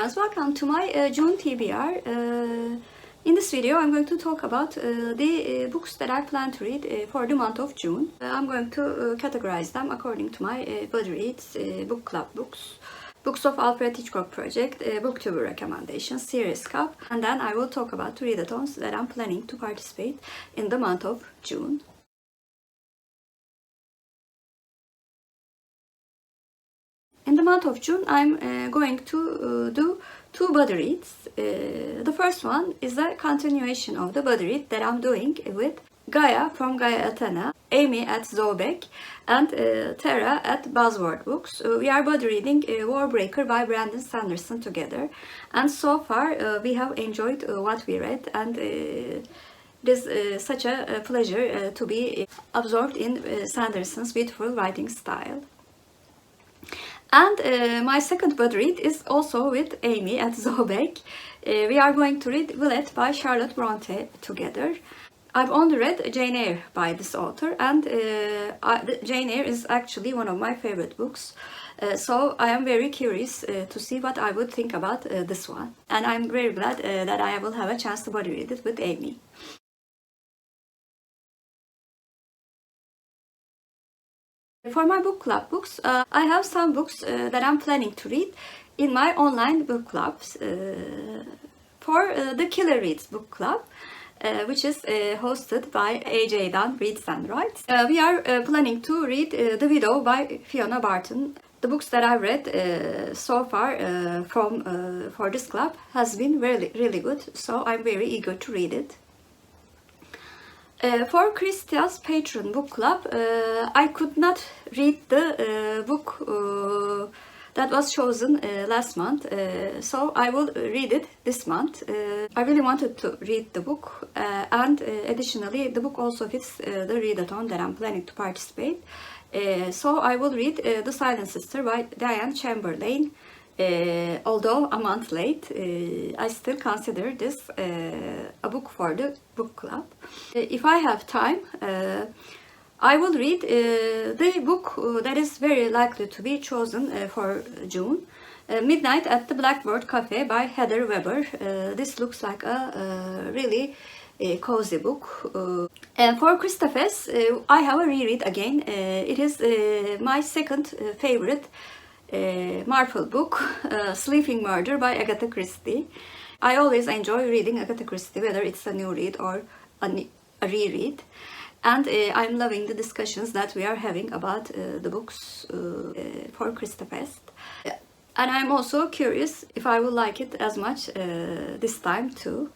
friends, welcome to my June TBR. In this video I'm going to talk about the books that I plan to read for the month of June. I'm going to categorize them according to my Buddy Reads, Book Club books, Books of Alfred Hitchcock Project, Booktuber Recommendations, Series Cup, and then I will talk about the readathons that I'm planning to participate in the month of June. In the month of June, I'm going to do two buddy reads. The first one is a continuation of the buddy read that I'm doing with Gaia from Gaia Athena, Amy-Zoe Beck, and Tara-Buzzword Books. We are buddy reading Warbreaker by Sanderson together, and so far we have enjoyed what we read, and it is such a pleasure to be absorbed in Sanderson's beautiful writing style. And my second buddy read is also with Amy-Zoe Beck. We are going to read Vilette by Charlotte Bronte together. I've only read Jane Eyre by this author, and Jane Eyre is actually one of my favorite books. So I am very curious to see what I would think about this one. And I'm very glad that I will have a chance to buddy read it with Amy. For my book club books, I have some books that I'm planning to read in my online book clubs. For the Killer Reads book club, which is hosted by AJ Dunn Reads and Writes, we are planning to read The Widow by Fiona Barton. The books that I've read so far for this club has been really good, so I'm very eager to read it. For Christie's Patron Book Club, I could not read the book that was chosen last month, so I will read it this month. I really wanted to read the book, and additionally the book also fits the readathon that I'm planning to participate. So I will read The Silent Sister by Diane Chamberlain. Although a month late, I still consider this a book for the book club. If I have time, I will read the book that is very likely to be chosen for June, Midnight at the Blackbird Cafe by Heather Weber. This looks like a really cozy book. And for Christiefest, I have a reread again. It is my second favorite Marvel book, Sleeping Murder by Agatha Christie. I always enjoy reading Agatha Christie, whether it's a new read or a reread. And I'm loving the discussions that we are having about the books for Christiefest. And I'm also curious if I will like it as much this time too.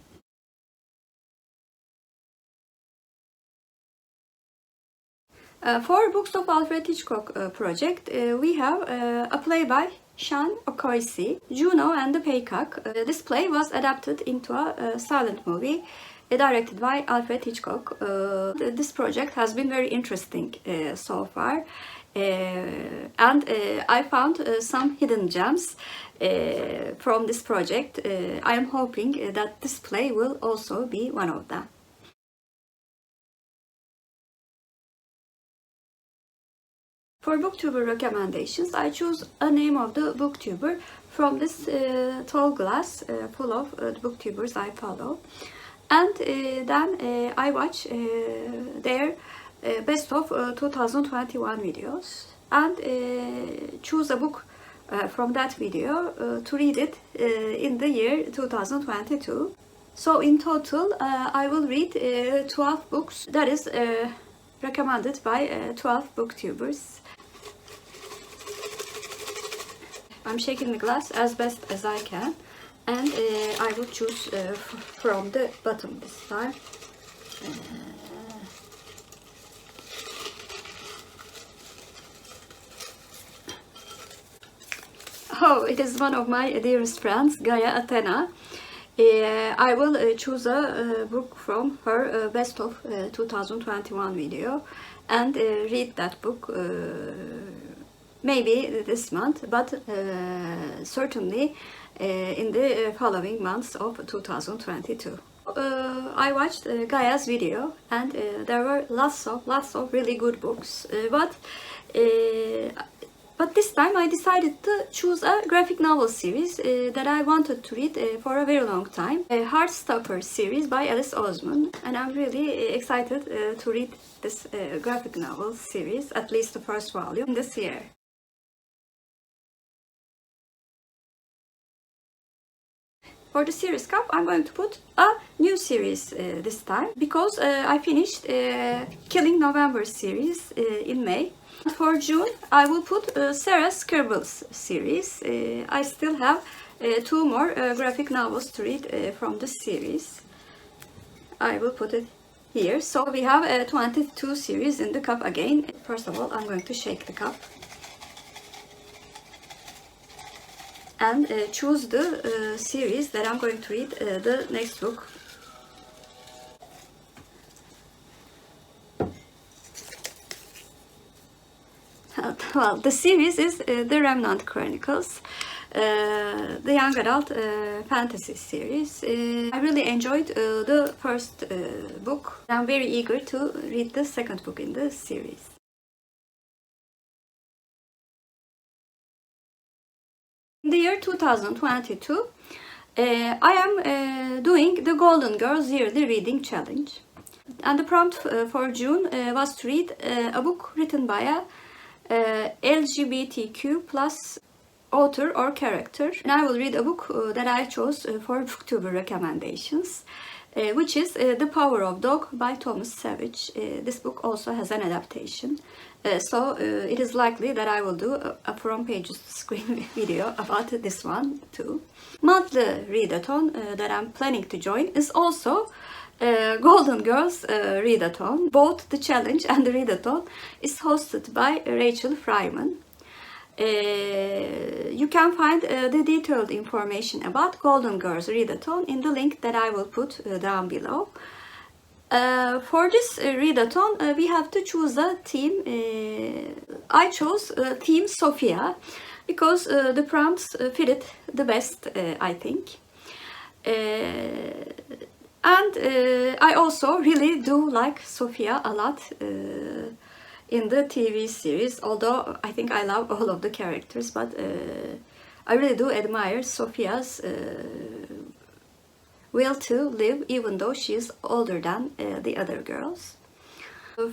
For Books of Alfred Hitchcock project, we have a play by Sean O'Coisy, Juno and the Paycock. This play was adapted into a silent movie directed by Alfred Hitchcock. This project has been very interesting so far, and I found some hidden gems from this project. I am hoping that this play will also be one of them. For Booktuber Recommendations, I choose a name of the booktuber from this tall glass full of the booktubers I follow. And then I watch their best of 2021 videos and choose a book from that video to read it in the year 2022. So in total, I will read 12 books, that is recommended by 12 booktubers. I'm shaking the glass as best as I can, and I will choose from the bottom this time. Oh, it is one of my dearest friends, Gaia Athena. I will choose a book from her best of 2021 video and read that book maybe this month, but certainly in the following months of 2022. I watched Gaia's video, and there were lots of really good books, but But this time I decided to choose a graphic novel series that I wanted to read for a very long time. A Heartstopper series by Alice Oseman, and I'm really excited to read this graphic novel series, at least the first volume, this year. For the series cup, I'm going to put a new series this time, because I finished Killing November series in May. For June, I will put Sarah Scribbles series. I still have 2 more graphic novels to read from the series. I will put it here. So we have 22 series in the cup again. First of all, I'm going to shake the cup and choose the series that I'm going to read the next book. Well, the series is The Remnant Chronicles, the young adult fantasy series. I really enjoyed the first book. I'm very eager to read the second book in the series. In the year 2022, I am doing the Golden Girls Yearly Reading Challenge. And the prompt for June was to read a book written by a LGBTQ plus author or character. And I will read a book that I chose for Booktuber Recommendations, which is The Power of Dog by Thomas Savage. This book also has an adaptation. So it is likely that I will do a front pages screen video about this one too. Monthly readathon that I'm planning to join is also Golden Girls readathon. Both the challenge and the readathon is hosted by Rachael Fryman. You can find the detailed information about Golden Girls readathon in the link that I will put down below. For this readathon, we have to choose a theme. I chose theme Sophia because the prompts fit it the best, I think. And I also really do like Sophia a lot in the TV series, although I think I love all of the characters, but I really do admire Sophia's will to live even though she is older than the other girls.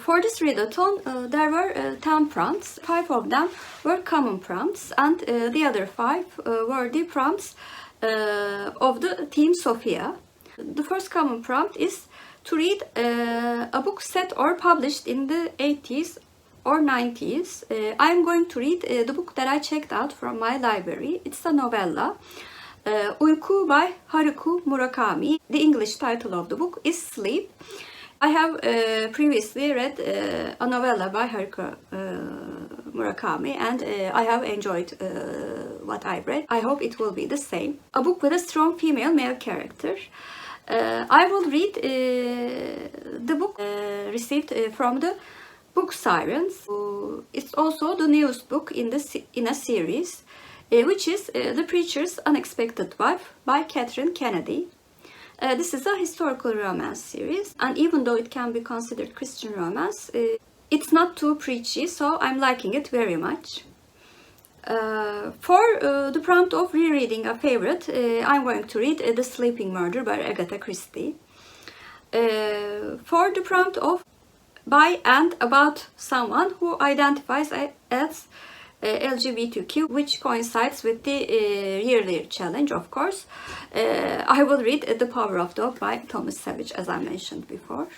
For this readathon, there were 10 prompts. 5 of them were common prompts, and the other 5 were the prompts of the theme Sophia. The first common prompt is to read a book set or published in the 80s or 90s. I'm going to read the book that I checked out from my library. It's a novella, Uyku by Haruki Murakami. The English title of the book is Sleep. I have previously read a novella by Haruki Murakami, and I have enjoyed what I've read. I hope it will be the same. A book with a strong female-male character. I will read the book received from the Book Sirens. It's also the newest book in a series, which is The Preacher's Unexpected Wife by Catherine Kennedy. This is a historical romance series, and even though it can be considered Christian romance, it's not too preachy, so I'm liking it very much. For the prompt of rereading a favorite, I'm going to read The Sleeping Murder by Agatha Christie. For the prompt of by and about someone who identifies as LGBTQ, which coincides with the yearly challenge, of course, I will read The Power of Dog by Thomas Savage, as I mentioned before.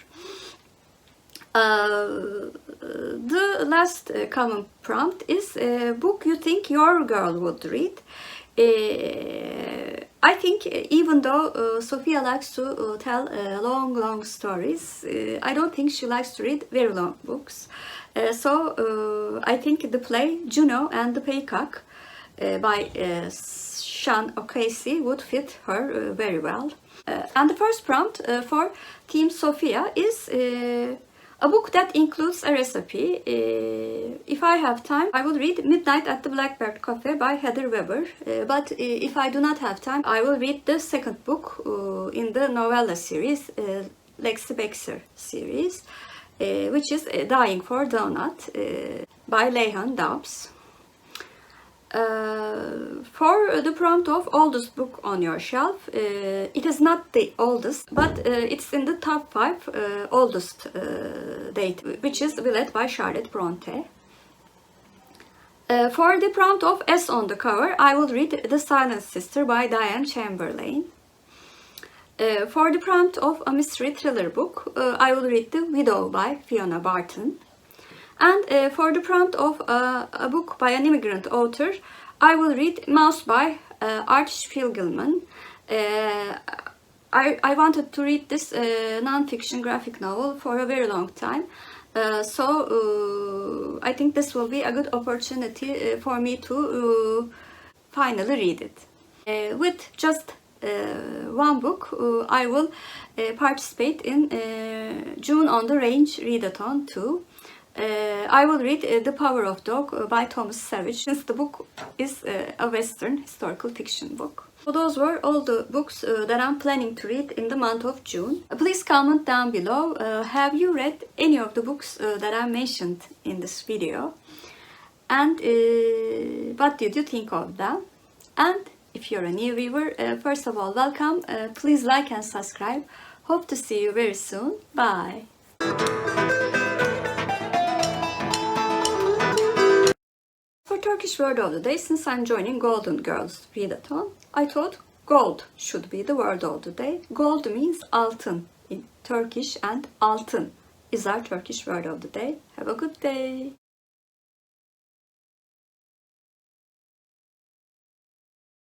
The last common prompt is a book you think your girl would read. I think even though Sophia likes to tell long stories, I don't think she likes to read very long books. So I think the play Juno and the Paycock by Sean O'Casey would fit her very well. And the first prompt for Team Sophia is a book that includes a recipe. If I have time, I will read Midnight at the Blackbird Cafe by Heather Weber. But if I do not have time, I will read the second book in the novella series, Lexi Bexer series, which is Dying for Donut by Leyhan Dawes. For the prompt of oldest book on your shelf, it is not the oldest, but it's in the top 5 oldest date, which is Vilette by Charlotte Bronte. For the prompt of S on the cover, I will read The Silent Sister by Diane Chamberlain. For the prompt of a mystery thriller book, I will read The Widow by Fiona Barton. And for the prompt of a book by an immigrant author, I will read Mouse by Art Spiegelman. I wanted to read this non-fiction graphic novel for a very long time. So I think this will be a good opportunity for me to finally read it. With just one book, I will participate in June on the Range Readathon 2. I will read The Power of Dog by Thomas Savage, since the book is a Western historical fiction book. So those were all the books that I'm planning to read in the month of June. Please comment down below, have you read any of the books that I mentioned in this video? And what did you think of them? And if you're a new viewer, first of all, welcome. Please like and subscribe. Hope to see you very soon. Bye. For Turkish word of the day, since I'm joining Golden Girls Readathon, I thought gold should be the word of the day. Gold means altın in Turkish, and altın is our Turkish word of the day. Have a good day.